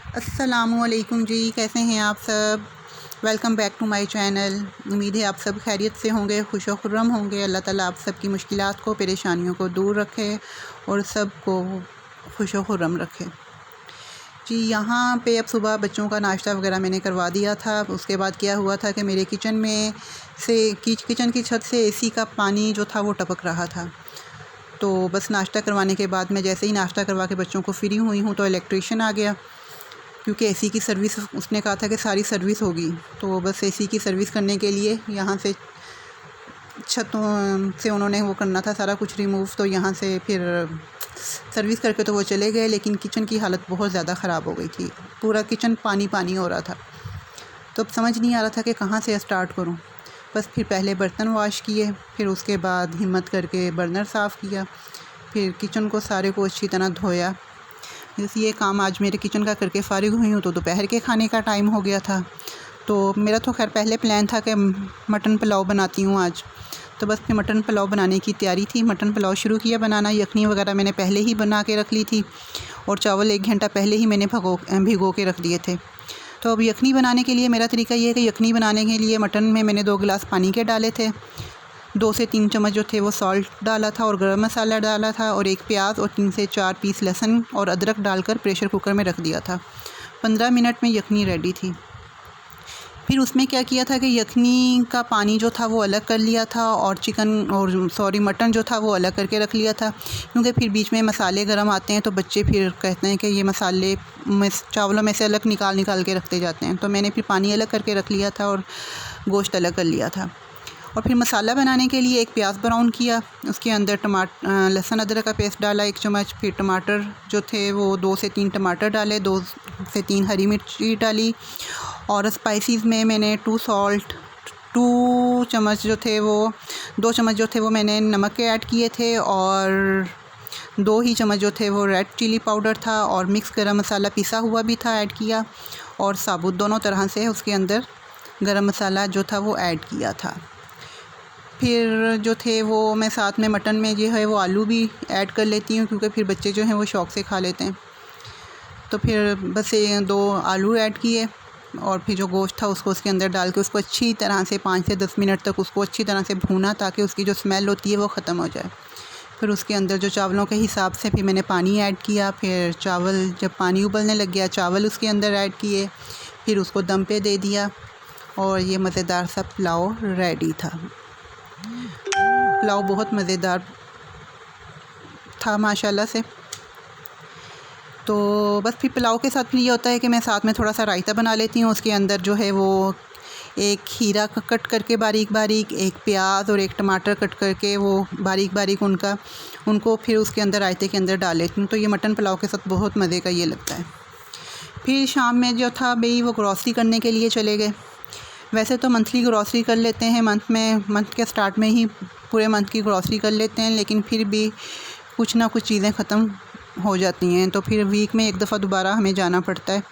अस्सलामुअलैकुम जी, कैसे हैं आप सब। Welcome back to my channel. उम्मीद है आप सब खैरियत से होंगे, खुश व खुर्रम होंगे। अल्लाह ताला आप सब की मुश्किलात को, परेशानियों को दूर रखे और सब को खुश व खुर्रम रखे जी। यहाँ पे अब सुबह बच्चों का नाश्ता वगैरह मैंने करवा दिया था। उसके बाद क्या हुआ था कि मेरे किचन में से किचन की छत से एसी का पानी जो था वो टपक रहा था। तो बस नाश्ता करवाने के बाद मैं जैसे ही नाश्ता करवा के बच्चों को फ्री हुई हूँ तो इलेक्ट्रीशियन आ गया, क्योंकि एसी की सर्विस उसने कहा था कि सारी सर्विस होगी। तो बस एसी की सर्विस करने के लिए यहाँ से छतों से उन्होंने वो करना था, सारा कुछ रिमूव। तो यहाँ से फिर सर्विस करके तो वो चले गए, लेकिन किचन की हालत बहुत ज़्यादा ख़राब हो गई थी। पूरा किचन पानी पानी हो रहा था। तो अब समझ नहीं आ रहा था कि कहाँ से स्टार्ट करूँ। बस फिर पहले बर्तन वॉश किए, फिर उसके बाद हिम्मत करके बर्नर साफ़ किया, फिर किचन को सारे को अच्छी तरह धोया। जैसे ये काम आज मेरे किचन का करके फ़ारिग हुई हूँ तो दोपहर के खाने का टाइम हो गया था। तो मेरा तो खैर पहले प्लान था कि मटन पुलाव बनाती हूँ आज। तो बस फिर मटन पुलाव बनाने की तैयारी थी। मटन पुलाव शुरू किया बनाना। यखनी वगैरह मैंने पहले ही बना के रख ली थी और चावल 1 घंटा पहले ही मैंने भिगो के रख दिए थे। तो अब यखनी बनाने के लिए मेरा तरीका ये है कि यखनी बनाने के लिए मटन में मैंने 2 गिलास पानी के डाले थे, 2 से 3 चम्मच जो थे वो सॉल्ट डाला था और गरम मसाला डाला था और 1 प्याज और 3 से 4 पीस लहसुन और अदरक डालकर प्रेशर कुकर में रख दिया था। 15 मिनट में यखनी रेडी थी। फिर उसमें क्या किया था कि यखनी का पानी जो था वो अलग कर लिया था और मटन जो था वो अलग करके रख लिया था, क्योंकि फिर बीच में मसाले गरम आते हैं तो बच्चे फिर कहते हैं कि ये मसाले में चावलों में से अलग निकाल के रखते जाते हैं। तो मैंने फिर पानी अलग करके रख लिया था और गोश्त अलग कर लिया था। और फिर मसाला बनाने के लिए 1 प्याज ब्राउन किया, उसके अंदर लहसुन अदरक का पेस्ट डाला 1 चम्मच। फिर टमाटर जो थे वो 2 से 3 टमाटर डाले, 2 से 3 हरी मिर्ची डाली और स्पाइसेस में मैंने 2 चम्मच जो थे वो 2 चम्मच जो थे वो मैंने नमक के ऐड किए थे और 2 ही चम्मच जो थे वो रेड चिली पाउडर था और मिक्स गरम मसाला पिसा हुआ भी था ऐड किया और साबुत दोनों तरह से उसके अंदर गरम मसाला जो था वो ऐड किया था। फिर जो थे वो मैं साथ में मटन में जो है वो आलू भी ऐड कर लेती हूँ, क्योंकि फिर बच्चे जो हैं वो शौक़ से खा लेते हैं। तो फिर बस 2 आलू ऐड किए और फिर जो गोश्त था उसको उसके अंदर डाल के उसको अच्छी तरह से 5 से 10 मिनट तक उसको अच्छी तरह से भूना, ताकि उसकी जो स्मेल होती है वो ख़त्म हो जाए। फिर उसके अंदर जो चावलों के हिसाब से फिर मैंने पानी ऐड किया। फिर चावल जब पानी उबलने लग गया चावल उसके अंदर ऐड किए, फिर उसको दम पे दे दिया और ये मज़ेदार सा पुलाव रेडी था। पुलाव बहुत मज़ेदार था माशाल्लाह से। तो बस फिर पुलाव के साथ फिर ये होता है कि मैं साथ में थोड़ा सा रायता बना लेती हूँ। उसके अंदर जो है वो 1 खीरा कट करके बारीक बारीक, 1 प्याज और 1 टमाटर कट करके वो बारीक बारीक उनको फिर उसके अंदर रायते के अंदर डाल लेती हूँ। तो ये मटन पुलाव के साथ बहुत मज़े का ये लगता है। फिर शाम में जो था भाई वो ग्रॉसरी करने के लिए चले गए। वैसे तो मंथली ग्रॉसरी कर लेते हैं, मंथ के स्टार्ट में ही पूरे मंथ की ग्रॉसरी कर लेते हैं, लेकिन फिर भी कुछ ना कुछ चीज़ें ख़त्म हो जाती हैं। तो फिर वीक में 1 दफ़ा दोबारा हमें जाना पड़ता है,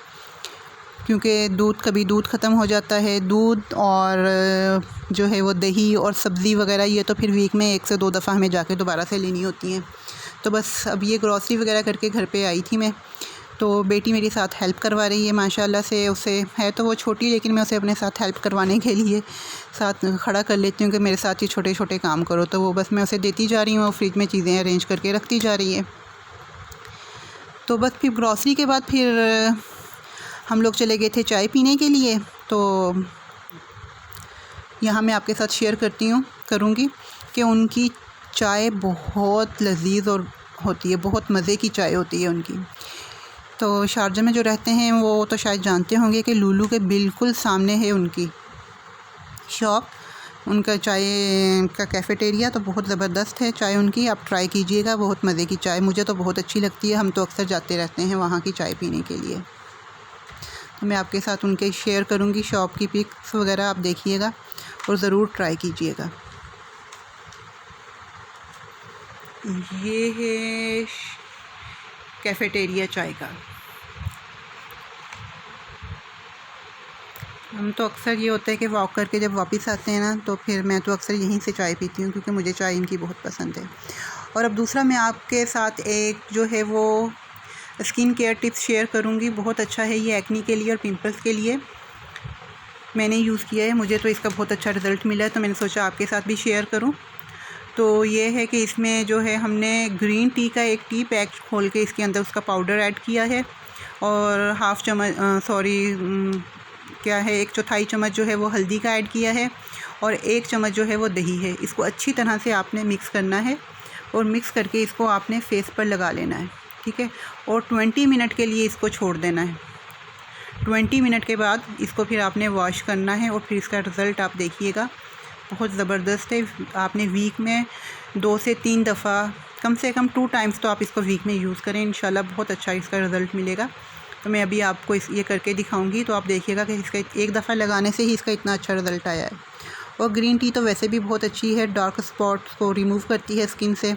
क्योंकि कभी दूध ख़त्म हो जाता है, दूध और जो है वो दही और सब्ज़ी वगैरह ये तो फिर वीक में 1 से 2 दफ़ा हमें जाके दोबारा से लेनी होती हैं। तो बस अब ये ग्रॉसरी वगैरह करके घर पे आई थी मैं। तो बेटी मेरी साथ हेल्प करवा रही है माशाल्लाह से। उसे है तो वो छोटी, लेकिन मैं उसे अपने साथ हेल्प करवाने के लिए साथ खड़ा कर लेती हूँ कि मेरे साथ ही छोटे छोटे काम करो। तो वो बस मैं उसे देती जा रही हूँ और फ्रिज में चीज़ें अरेंज करके रखती जा रही है। तो बस फिर ग्रॉसरी के बाद फिर हम लोग चले गए थे चाय पीने के लिए। तो यहाँ मैं आपके साथ शेयर करूँगी कि उनकी चाय बहुत लजीज़ और होती है, बहुत मज़े की चाय होती है उनकी। तो शारजा में जो रहते हैं वो तो शायद जानते होंगे कि लुलु के बिल्कुल सामने है उनकी शॉप। उनका चाय का कैफ़ेटेरिया तो बहुत ज़बरदस्त है चाय उनकी, आप ट्राई कीजिएगा। बहुत मज़े की चाय, मुझे तो बहुत अच्छी लगती है। हम तो अक्सर जाते रहते हैं वहाँ की चाय पीने के लिए। तो मैं आपके साथ उनके शेयर करूँगी शॉप की पिक्स वगैरह, आप देखिएगा और ज़रूर ट्राई कीजिएगा। ये है कैफ़ेटेरिया चाय का। हम तो अक्सर ये होता है कि वॉक करके जब वापस आते हैं ना, तो फिर मैं तो अक्सर यहीं से चाय पीती हूँ, क्योंकि मुझे चाय इनकी बहुत पसंद है। और अब दूसरा मैं आपके साथ एक जो है वो स्किन केयर टिप्स शेयर करूँगी। बहुत अच्छा है ये एक्ने के लिए और पिंपल्स के लिए। मैंने यूज़ किया है, मुझे तो इसका बहुत अच्छा रिज़ल्ट मिला है, तो मैंने सोचा आपके साथ भी शेयर करूँ। तो ये है कि इसमें जो है हमने ग्रीन टी का एक टी पैक खोल के इसके अंदर उसका पाउडर ऐड किया है और हाफ़ चम्मच क्या है 1/4 चम्मच जो है वो हल्दी का ऐड किया है और 1 चम्मच जो है वो दही है। इसको अच्छी तरह से आपने मिक्स करना है और मिक्स करके इसको आपने फेस पर लगा लेना है, ठीक है। और 20 मिनट के लिए इसको छोड़ देना है। 20 मिनट के बाद इसको फिर आपने वॉश करना है और फिर इसका रिज़ल्ट आप देखिएगा, बहुत ज़बरदस्त है। आपने वीक में 2 से 3 दफ़ा, कम से कम 2 टाइम्स तो आप इसको वीक में यूज़ करें, इंशाल्लाह बहुत अच्छा इसका रिज़ल्ट मिलेगा। तो मैं अभी आपको ये करके दिखाऊंगी, तो आप देखिएगा कि इसका एक दफ़ा लगाने से ही इसका इतना अच्छा रिज़ल्ट आया है। और ग्रीन टी तो वैसे भी बहुत अच्छी है, डार्क स्पॉट्स को रिमूव करती है स्किन से,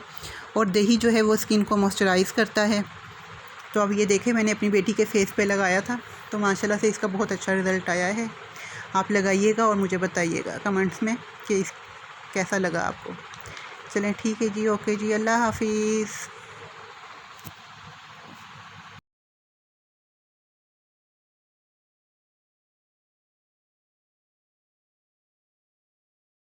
और दही जो है वो स्किन को मॉइस्चराइज़ करता है। तो अब ये देखें, मैंने अपनी बेटी के फेस पे लगाया था, तो माशाल्लाह से इसका बहुत अच्छा रिज़ल्ट आया है। आप लगाइएगा और मुझे बताइएगा कमेंट्स में कि कैसा लगा आपको। चलें ठीक है जी, ओके जी, अल्लाह हाफ़िज़।